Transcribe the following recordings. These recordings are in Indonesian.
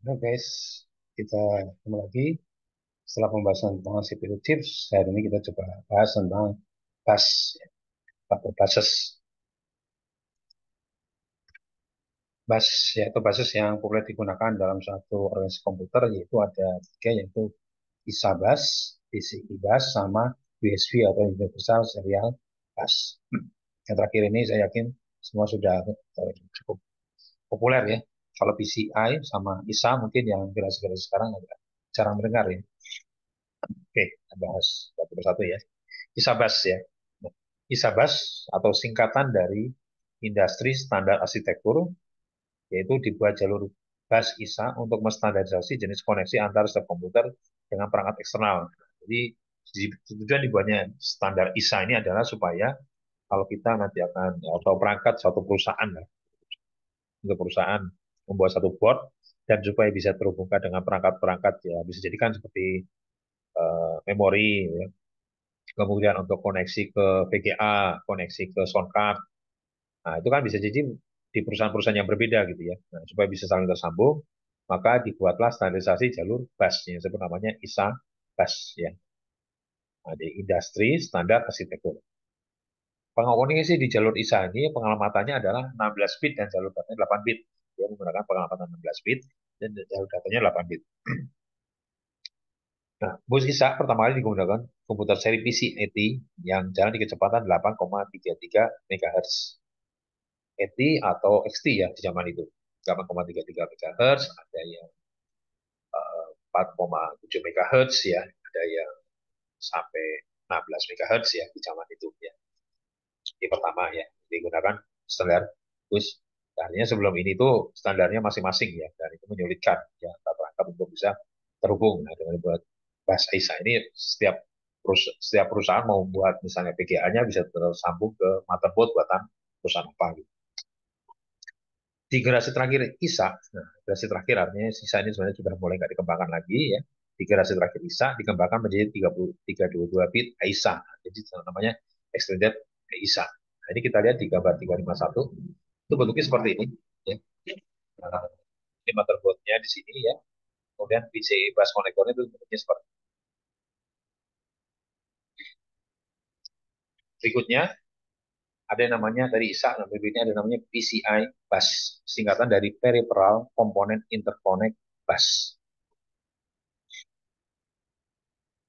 Halo guys, kita ketemu lagi setelah pembahasan tentang CPU chips. Hari ini kita coba bahas tentang bus, atau buses. Bus yaitu buses yang populer digunakan dalam suatu organisasi komputer, yaitu ada tiga, yaitu ISA bus, PCI bus, sama USB atau Universal Serial Bus. Yang terakhir ini saya yakin semua sudah cukup populer ya. Kalau PCI sama ISA mungkin yang generasi-generasi sekarang agak jarang mendengar ya. Oke, kita bahas satu persatu ya. ISABAS ya. ISABAS atau singkatan dari Industri Standar Arsitektur, yaitu dibuat jalur bus ISA untuk menstandarisasi jenis koneksi antar setiap komputer dengan perangkat eksternal. Jadi tujuan dibuatnya standar ISA ini adalah supaya kalau kita nanti akan atau perangkat suatu perusahaan ya, untuk perusahaan membuat satu board dan supaya bisa terhubungkan dengan perangkat-perangkat ya bisa jadikan seperti memori ya. Kemudian untuk koneksi ke VGA, koneksi ke sound card. Nah, itu kan bisa jadi di perusahaan-perusahaan yang berbeda gitu ya. Nah, supaya bisa saling tersambung, maka dibuatlah standarisasi jalur bus yang disebut namanya ISA bus ya. Nah, di industri standar arsitektur. Pengomunikasi di jalur ISA ini pengalamannya adalah 16 bit dan jalur datanya 8 bit. Dia menggunakan pengalamatan 16 bit dan jalur datanya 8 bit. Nah, bus ISA pertama kali digunakan komputer seri PC-AT yang jalan di kecepatan 8,33 MHz. AT atau XT ya di zaman itu. 8,33 MHz, ada yang 4,7 MHz ya, ada yang sampai 16 MHz ya di zaman itu ya. Di pertama ya, digunakan standar bus. Artinya sebelum ini tuh standarnya masing-masing ya, dan itu menyulitkan ya perangkat untuk bisa terhubung. Nah, dengan buat bahasa ISA ini setiap perusahaan mau membuat misalnya PGA-nya bisa tersambung ke motherboard buatan perusahaan apa gitu. Di generasi terakhir ISA, nah, generasi terakhir artinya ISA ini sebenarnya sudah mulai nggak dikembangkan lagi ya. Di generasi terakhir ISA dikembangkan menjadi 322 bit ISA. Jadi namanya extended ISA. Nah, ini kita lihat di gambar 351, itu bentuknya seperti ini ya. Nah, ini motherboardnya di sini ya. Kemudian PCI bus connectornya itu bentuknya seperti ini. Berikutnya ada yang namanya dari ISA, nah berikutnya ada namanya PCI bus, singkatan dari Peripheral Component Interconnect Bus.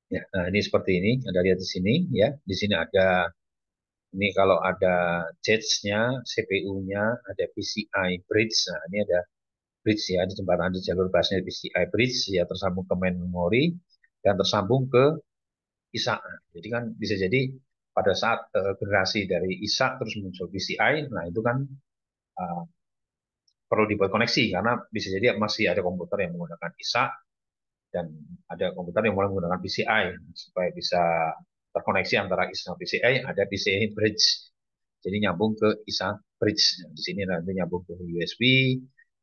Ya, nah ini seperti ini, Anda lihat di sini ya. Di sini ada ini kalau ada nya CPU-nya, ada PCI bridge. Nah, ini ada bridge ya, di jembatan di jalur busnya PCI bridge ya tersambung ke main memory dan tersambung ke ISA. Jadi kan bisa jadi pada saat generasi dari ISA terus muncul PCI, nah itu kan uh, perlu dibuat koneksi karena bisa jadi masih ada komputer yang menggunakan ISA dan ada komputer yang mulai menggunakan PCI supaya bisa terkoneksi antara ISA dan PCI, ada PCI bridge. Jadi nyambung ke ISA bridge. Nah, di sini nanti nyambung ke USB,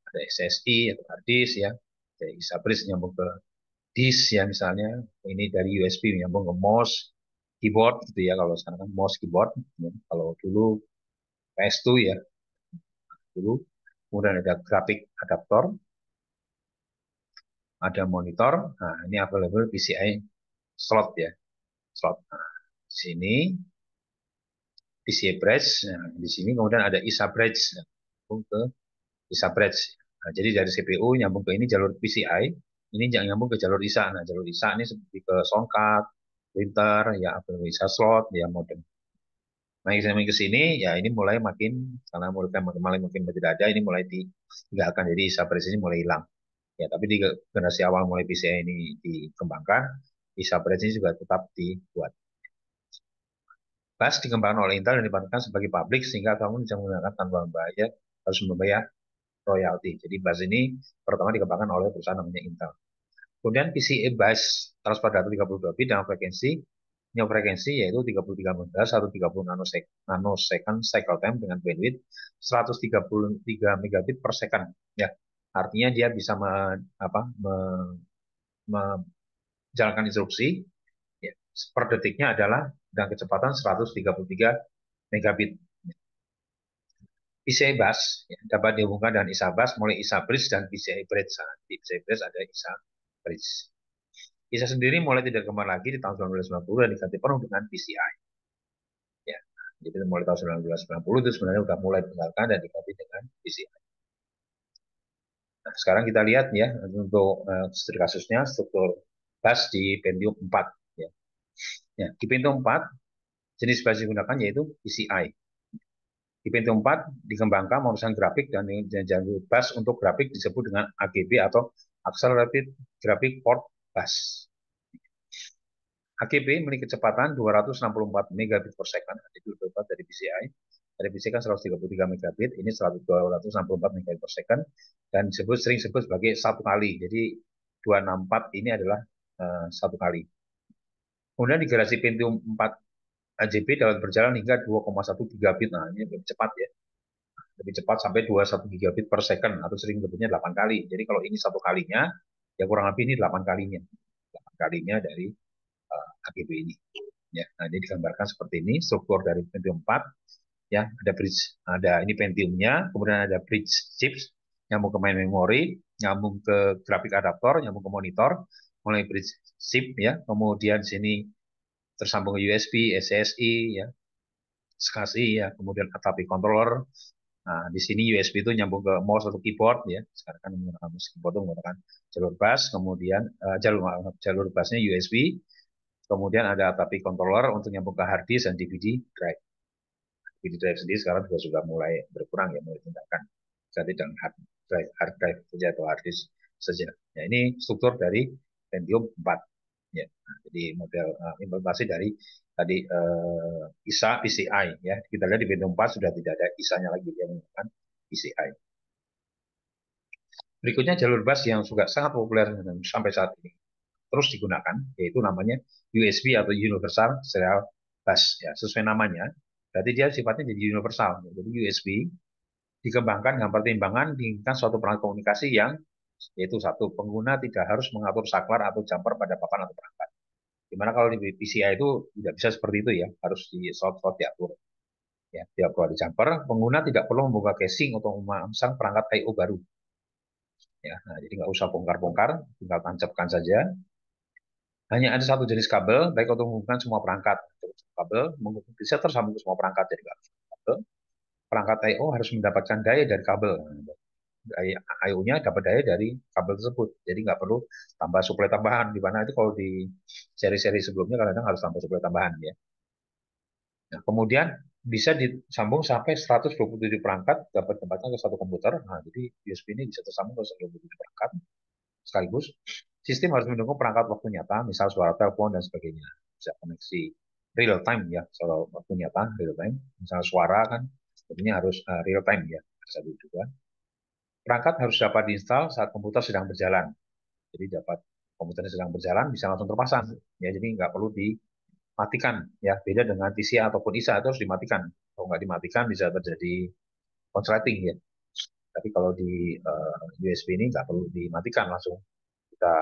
ada SSI atau hard disk ya. Dari ISA bridge nyambung ke disk ya misalnya. Ini dari USB nyambung ke mouse, keyboard gitu ya. Kalau sekarang kan mouse keyboard. Ya. Kalau dulu PS2 ya dulu. Kemudian ada graphic adaptor, ada monitor. Nah, ini available PCI slot ya, slot. Nah, di sini PCI bridge. Nah, di sini kemudian ada ISA bridge. Nah, nyambung ke ISA bridge. Nah, jadi dari CPU nyambung ke ini jalur PCI, ini nyambung ke jalur ISA. Nah, jalur ISA ini seperti ke sound card, printer, ya available ISA slot, ya modem. Nah, yang ke sini, ya ini mulai makin, karena mulai makin tidak ada, ini mulai ditinggalkan. Jadi ISA bridge ini mulai hilang. Ya, tapi di generasi awal mulai PCI ini dikembangkan, ISA bridge ini juga tetap dibuat. Bus dikembangkan oleh Intel dan dipatenkan sebagai publik sehingga kamu bisa menggunakan tanpa membayar harus membayar royalti. Jadi bus ini pertama dikembangkan oleh perusahaan namanya Intel. Kemudian PCIe bus transfer data 32 bit dengan frekuensi yaitu 33 MHz atau 30 nanosecond cycle time dengan bandwidth 133 megabit per second. Ya, artinya dia bisa menjalankan instruksi ya, per detiknya adalah dengan kecepatan 133 megabit. PCI bus ya, dapat dihubungkan dengan ISA bus mulai ISA bridge dan PCI bridge. Nah, di PCI bridge ada ISA bridge. ISA sendiri mulai tidak kembali lagi di tahun 1990 dan diganti penuh dengan PCI. Ya, jadi mulai tahun 1990 itu sebenarnya sudah mulai ditinggalkan dan diganti dengan PCI. Nah, sekarang kita lihat ya untuk studi kasusnya struktur bus di Pentium 4. Ya. Ya, di Pentium 4 jenis bus yang digunakan yaitu PCI. Di Pentium 4 dikembangkan urusan grafik dan jalur bus untuk grafik disebut dengan AGB atau Accelerated Graphic Port Bus. AGB memiliki kecepatan 264 megabit per second, jadi lebih cepat dari PCI. Dari PCI kan 133 megabit, ini 264 megabit per second, dan sering disebut sebagai satu kali. Jadi 264 ini adalah satu kali. Kemudian di generasi Pentium 4 AGB dapat berjalan hingga 2,1 gigabit. Nah, ini lebih cepat ya. Lebih cepat sampai 21 gigabit per second atau sering disebutnya 8 kali. Jadi kalau ini satu kalinya, ya kurang lebih ini 8 kalinya. 8 kalinya dari AGB ini. Ya, nah ini digambarkan seperti ini struktur dari Pentium 4. Ya, ada bridge, ada ini Pentiumnya, kemudian ada bridge chips nyambung ke main memory, nyambung ke grafik adaptor, nyambung ke monitor, mulai bridge chip ya, kemudian sini tersambung ke USB, SSI ya, SCSI ya, kemudian ATAPI controller. Nah, di sini USB itu nyambung ke mouse atau keyboard ya. Sekarang kan menggunakan mouse keyboard itu menggunakan jalur bus, kemudian jalur busnya USB, kemudian ada ATAPI controller untuk nyambung ke hard disk dan DVD drive. DVD drive sendiri sekarang juga sudah mulai berkurang ya, mulai tinggalkan ganti dengan hard drive saja atau hard disk saja. Ya, ini struktur dari Pentium 4. Ya, nah, jadi model implementasi dari tadi ISA PCI ya. Kita lihat di Pentium 4 sudah tidak ada ISA-nya lagi, dia menggunakan PCI. Berikutnya jalur bus yang juga sangat populer sampai saat ini terus digunakan, yaitu namanya USB atau Universal Serial Bus. Ya, sesuai namanya, berarti dia sifatnya jadi universal. Jadi USB dikembangkan dengan pertimbangan diinginkan suatu perangkat komunikasi yang yaitu satu, pengguna tidak harus mengatur saklar atau jumper pada papan atau perangkat. Dimana kalau di PCI itu tidak bisa seperti itu ya, harus di slot-slot diatur. Ya, tiap kalau ada jumper, pengguna tidak perlu membuka casing atau memasang perangkat I/O baru. Ya, nah, jadi nggak usah bongkar-bongkar, tinggal tancapkan saja. Hanya ada satu jenis kabel, baik untuk menghubungkan semua perangkat. Kabel bisa tersambung ke semua perangkat, jadi nggak harus kabel. Perangkat I/O harus mendapatkan daya dari kabel. I/O-nya dapat daya dari kabel tersebut, jadi nggak perlu tambah suplai tambahan. Di mana itu kalau di seri-seri sebelumnya kadang-kadang harus tambah suplai tambahan ya. Nah, kemudian bisa disambung sampai 127 perangkat dapat tempatnya ke satu komputer. Nah, jadi USB ini bisa tersambung ke 127 perangkat sekaligus. Sistem harus mendukung perangkat waktu nyata, misal suara telepon dan sebagainya. Bisa koneksi real time ya, kalau waktu nyata real time. Misal suara kan, tentunya harus real time ya. Satu juga. Perangkat harus dapat diinstal saat komputer sedang berjalan. Jadi dapat komputernya sedang berjalan bisa langsung terpasang. Ya, jadi nggak perlu dimatikan. Ya, beda dengan TCA ataupun ISA itu harus dimatikan. Kalau nggak dimatikan bisa terjadi konsleting ya. Tapi kalau di USB ini nggak perlu dimatikan, langsung kita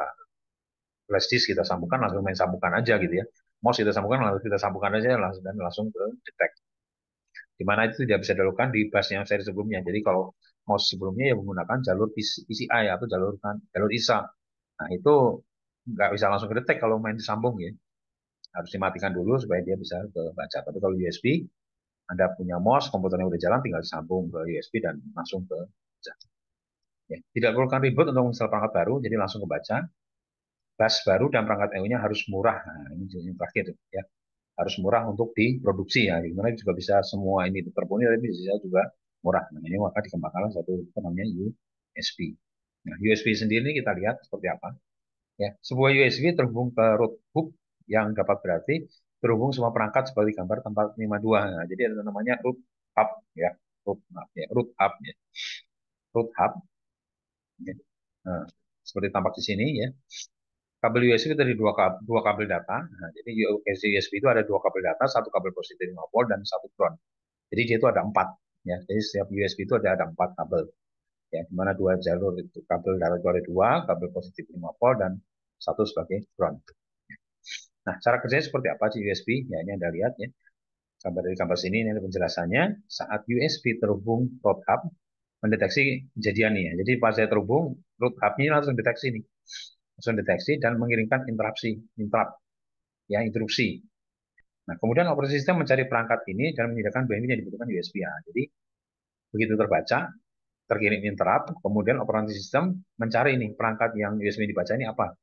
flash disk kita sambungkan langsung main sambungkan aja gitu ya. Mouse kita sambungkan langsung kita sambungkan aja langsung dan langsung ke detect. Di mana itu tidak bisa dilakukan di bus yang seri sebelumnya. Jadi kalau mouse sebelumnya ya menggunakan jalur PCI atau jalur ISA. Nah itu nggak bisa langsung ke detect kalau main disambung ya. Harus dimatikan dulu supaya dia bisa ke baca. Tapi kalau USB, Anda punya mouse, komputernya udah jalan, tinggal disambung ke USB dan langsung ke baca. Ya, tidak perlukan ribet untuk menginstal perangkat baru, jadi langsung ke baca. Bus baru dan perangkat EU-nya harus murah. Nah, ini yang terakhir ya. Harus murah untuk diproduksi ya. Gimana juga bisa semua ini terpenuhi tapi bisa juga murah. Nah, ini maka dikembangkan satu namanya USB. Nah, USB sendiri kita lihat seperti apa. Ya, sebuah USB terhubung ke root hub yang dapat berarti terhubung semua perangkat seperti gambar tempat 52. Nah, jadi ada namanya root hub ya. Root hub ya. Root hub. Ya. Nah, seperti tampak di sini ya. Kabel USB itu dari dua kabel data. Nah, jadi USB itu ada dua kabel data, satu kabel positif 5 volt dan satu ground. Jadi dia itu ada empat. Ya, jadi setiap USB itu ada empat kabel. Ya, di mana dua jalur itu kabel data itu ada dua, kabel positif 5 volt dan satu sebagai ground. Nah, cara kerjanya seperti apa sih USB? Ya, ini Anda lihat ya. gambar dari gambar sini ini ada penjelasannya. Saat USB terhubung root hub mendeteksi kejadian nih ya. Jadi pas saya terhubung root hub-nya langsung deteksi nih, langsung deteksi dan mengirimkan interrupt ya, interupsi. Nah, kemudian operasi sistem mencari perangkat ini dan menyediakan bandwidth yang dibutuhkan USB. Ya. Jadi begitu terbaca, terkirim interrupt, kemudian operasi sistem mencari ini perangkat yang USB dibaca ini apa.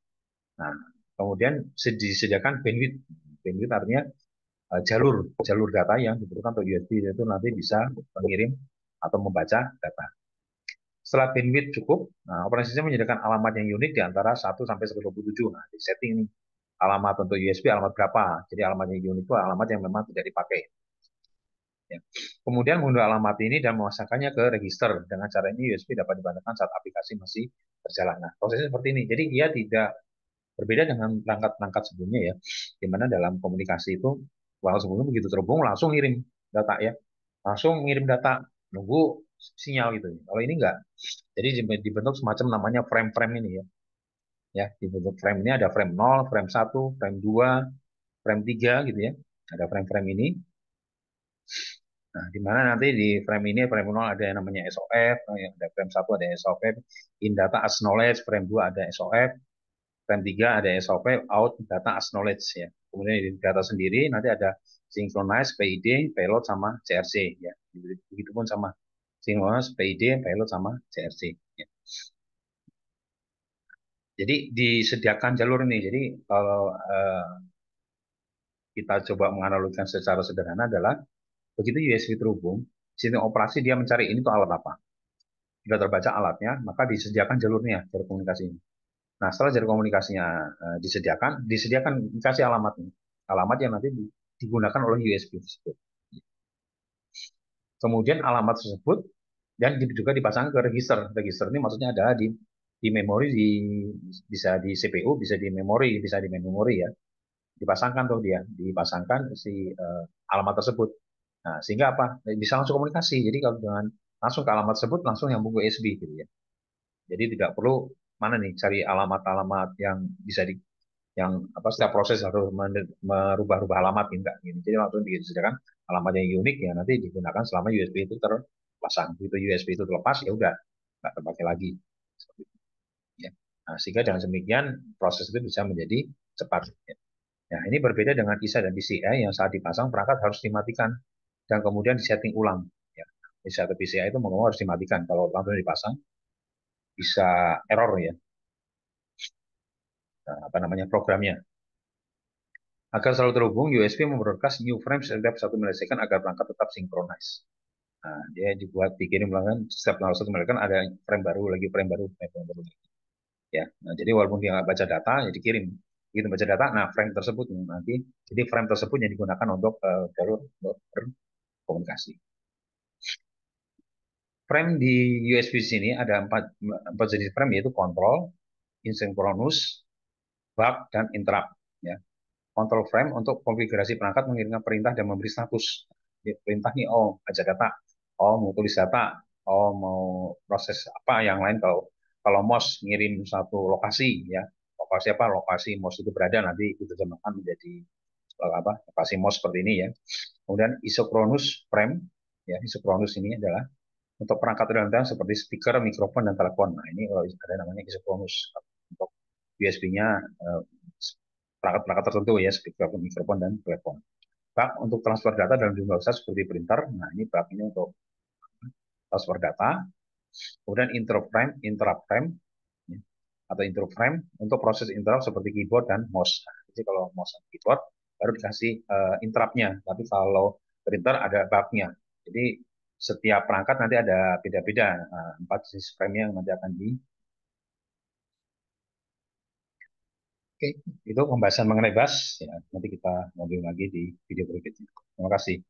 Nah, kemudian disediakan bandwidth. Bandwidth artinya jalur jalur data yang dibutuhkan untuk USB itu nanti bisa mengirim atau membaca data. Setelah bandwidth cukup, nah, operasi sistem menyediakan alamat yang unik di antara 1 sampai 127. Nah, di setting nih alamat untuk USB alamat berapa. Jadi alamat yang unik itu alamat yang memang tidak dipakai. Ya. Kemudian mengunduh alamat ini dan memasangkannya ke register. Dengan cara ini USB dapat dibantahkan saat aplikasi masih berjalan. Nah, prosesnya seperti ini. Jadi dia tidak berbeda dengan perangkat-perangkat sebelumnya ya, di mana dalam komunikasi itu kalau sebelumnya begitu terhubung langsung ngirim data ya, langsung ngirim data, nunggu sinyal gitu. Kalau ini enggak. Jadi dibentuk semacam namanya frame-frame ini ya. Ya, dibentuk frame ini ada frame 0, frame 1, frame 2, frame 3 gitu ya. Ada frame-frame ini. Nah, di mana nanti di frame ini, frame 0 ada yang namanya SOF, ada frame 1 ada SOF, in data as knowledge, frame 2 ada SOF, frame 3 ada SOP, out data as knowledge ya. Kemudian di data sendiri nanti ada synchronize, PID, payload sama CRC ya. Begitupun sama synchronize, PID, payload sama CRC ya. Jadi disediakan jalur ini. Jadi kalau kita coba menganalogikan secara sederhana adalah begitu USB terhubung, sistem operasi dia mencari ini tuh alat apa. Sudah terbaca alatnya, maka disediakan jalurnya, jalur komunikasi ini. Nah, setelah jalur komunikasinya disediakan dikasih alamatnya. Alamat yang nanti digunakan oleh USB tersebut. Kemudian alamat tersebut dan juga dipasang ke register. Register ini maksudnya ada di memori, bisa di CPU, bisa di memori, bisa di memori ya. Dipasangkan tuh dia, dipasangkan si alamat tersebut. Nah, sehingga apa? Bisa langsung komunikasi. Jadi kalau dengan langsung ke alamat tersebut langsung nyambung ke USB gitu ya. Jadi tidak perlu mana nih cari alamat-alamat yang bisa yang apa setiap proses harus merubah-rubah alamat enggak gitu. Jadi langsung disediakan alamat yang unik ya nanti digunakan selama USB itu terpasang. Begitu USB itu terlepas ya udah nggak terpakai lagi. Seperti itu, ya. Nah, sehingga dengan demikian proses itu bisa menjadi cepat. Ya. Nah, ini berbeda dengan ISA dan PCI yang saat dipasang perangkat harus dimatikan dan kemudian disetting ulang. Ya. ISA atau PCI itu mau harus dimatikan. Kalau langsung dipasang bisa error ya. Nah, apa namanya programnya. Agar selalu terhubung, USB membroadcast new frame setiap 1 milisekund agar perangkat tetap sinkronis. Nah, dia dibuat dikirim ulangan setiap 1 milisekund ada frame baru lagi, frame baru, frame baru. Ya, nah, jadi walaupun dia nggak baca data, ya dikirim. Begitu baca data, nah frame tersebut nanti, jadi frame tersebut yang digunakan untuk jalur berkomunikasi. Frame di USB sini ada empat jenis frame yaitu kontrol, asynchronous, bug, dan interrupt. Ya. Control frame untuk konfigurasi perangkat mengirimkan perintah dan memberi status. Perintah nih, oh baca data, oh mau tulis data, oh mau proses apa yang lain. Kalau mouse ngirim satu lokasi ya, lokasi apa? Lokasi mouse itu berada nanti diterjemahkan menjadi apa? Lokasi mouse seperti ini ya. Kemudian isochronous frame ya, isochronous ini adalah untuk perangkat real-time seperti speaker, mikrofon, dan telepon. Nah, ini ada namanya isochronous untuk USB-nya perangkat-perangkat tertentu ya, speaker, mikrofon, dan telepon. Bug untuk transfer data dalam jumlah besar seperti printer. Nah, ini bug ini untuk transfer data. Kemudian interrupt frame ya, atau interrupt frame untuk proses interrupt seperti keyboard dan mouse. Nah, jadi kalau mouse dan keyboard baru dikasih interrupt-nya. Tapi kalau printer ada bug-nya. Jadi setiap perangkat nanti ada beda-beda. Nah, 4 jenis frame yang nanti akan di. Oke, itu pembahasan mengenai bass. Ya, nanti kita ngobrol lagi di video berikutnya. Terima kasih.